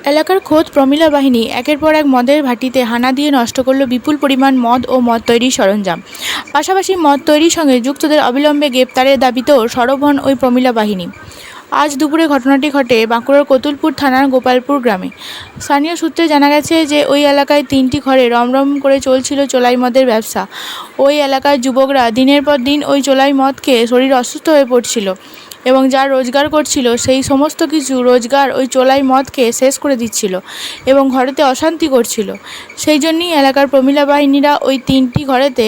এলাকার খোদ প্রমিলা বাহিনী একের পর এক মদের ভাটিতে হানা দিয়ে নষ্ট করল বিপুল পরিমাণ মদ ও মদ তৈরির সরঞ্জাম। পাশাপাশি মদ তৈরির সঙ্গে যুক্তদের অবিলম্বে গ্রেপ্তারের দাবিতেও সরব হন ওই প্রমিলা বাহিনী। আজ দুপুরে ঘটনাটি ঘটে বাঁকুড়ার কতুলপুর থানার গোপালপুর গ্রামে। স্থানীয় সূত্রে জানা গেছে যে ওই এলাকায় 3টি ঘরে রমরম করে চলছিল চোলাই মদের ব্যবসা। ওই এলাকার যুবকরা দিনের পর দিন ওই চোলাই মদ খেয়ে শরীর অসুস্থ হয়ে পড়ছিল এবং যা রোজগার করছিল সেই সমস্ত কিছু রোজগার ওই চোলাই মদ খেয়ে শেষ করে দিচ্ছিল এবং ঘরেতে অশান্তি করছিল। সেই জন্যই এলাকার প্রমিলা বাহিনীরা ওই 3টি ঘরেতে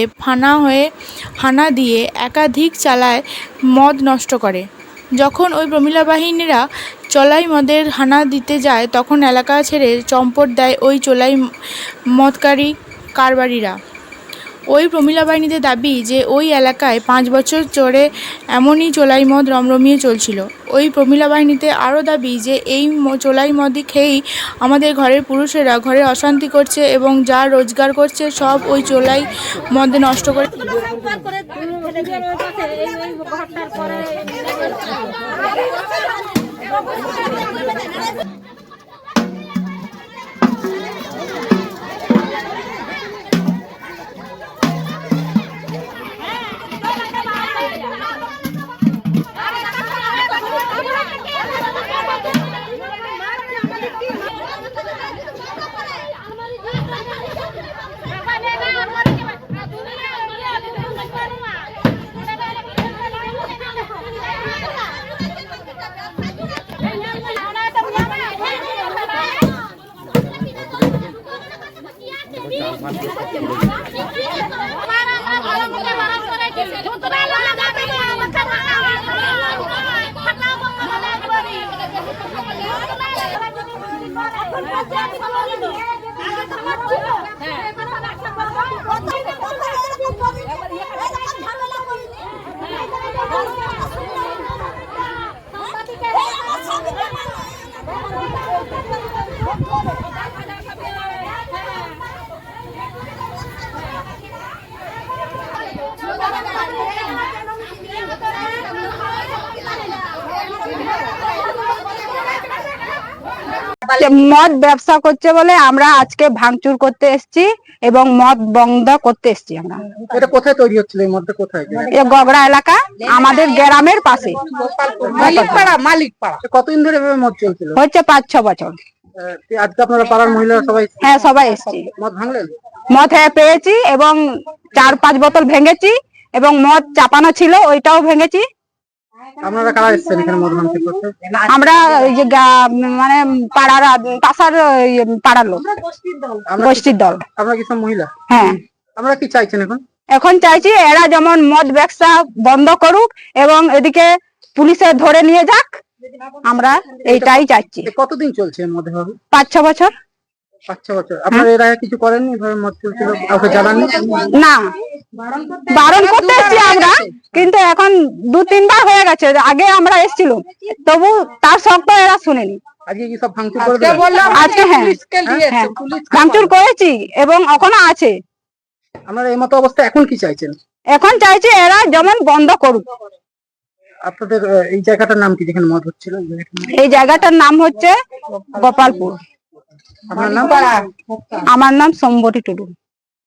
হানা দিয়ে একাধিক চালায় মদ নষ্ট করে। যখন ওই প্রমিলা বাহিনীরা চোলাই মদের হানা দিতে যায় তখন এলাকা ছেড়ে চম্পট দেয় ওই চোলাই মদকারী কারবারিরা। ওই প্রমিলা বাহিনীদের দাবি যে ওই এলাকায় 5 বছর ধরে এমনই চোলাই মদ রমরমিয়ে চলছিল। ওই প্রমিলা বাহিনীতে আরও দাবি যে এই চোলাই মদই খেয়েই আমাদের ঘরের পুরুষেরা ঘরে অশান্তি করছে এবং যা রোজগার করছে সব ওই চোলাই মদে নষ্ট করে। মদ ব্যবসা করছে বলে আমরা আজকে ভাঙচুর করতে এসেছি এবং মদ বন্ধ করতে এসেছি। আমরা এটা কোথায় তৈরি হচ্ছিল? এই মদটা কোথায়? এটা গগড়া এলাকা, আমাদের গ্রামের পাশে। মালিকপাড়া। কতদিন ধরে এভাবে মদ চলছিল? হচ্ছে 5-6 বছর। আজকে আপনারা পাড়ার মহিলারা সবাই? হ্যাঁ, সবাই এসেছি। মদ ভাঙলেন? মদ পেয়েছি এবং 4-5 বোতল ভেঙেছি এবং মদ চাপানো ছিল ওইটাও ভেঙেছি। আপনারা কারা এসেছেন এখানে মদ ভাঙতে করতে? আমরা ওই যে মানে পাড়ার পাড়ার লোক, গোষ্ঠীর দল। আপনারা কি সব মহিলা? হ্যাঁ। আমরা কি চাইছেন এখন? এখন চাইছি এরা যেমন মদ ব্যবসা বন্ধ করুক এবং এদিকে পুলিশে ধরে নিয়ে যাক, আমরা এইটাই চাইছি। কতদিন চলছে মদ ভাবে? 5-6 বছর। 5-6 বছর। আপনারা এর আগে কিছু করেননি এভাবে মদ চলছিল? কাউকে জানাননি? না, বারণ করতে এসেছি আমরা, কিন্তু এখন 2-3 বার হয়ে গেছে। আগে আমরা এসেছিলাম, তবু তার সত্ত্বেও এরা শুনেনি। আজকে কি সব ভাঙচুর করবে? আজকে হ্যাঁ, ভাঙচুর করেছি এবং এখনো আছে। আপনারা এই মতো অবস্থা এখন কি চাইছেন? এখন চাইছি এরা যেমন বন্ধ করুক। আপনাদের এই জায়গাটার নাম কি যেখানে মদ হচ্ছিল? এই জায়গাটার নাম হচ্ছে গোপালপুর। আপনার নাম? আমার নাম সম্বরী টুডু।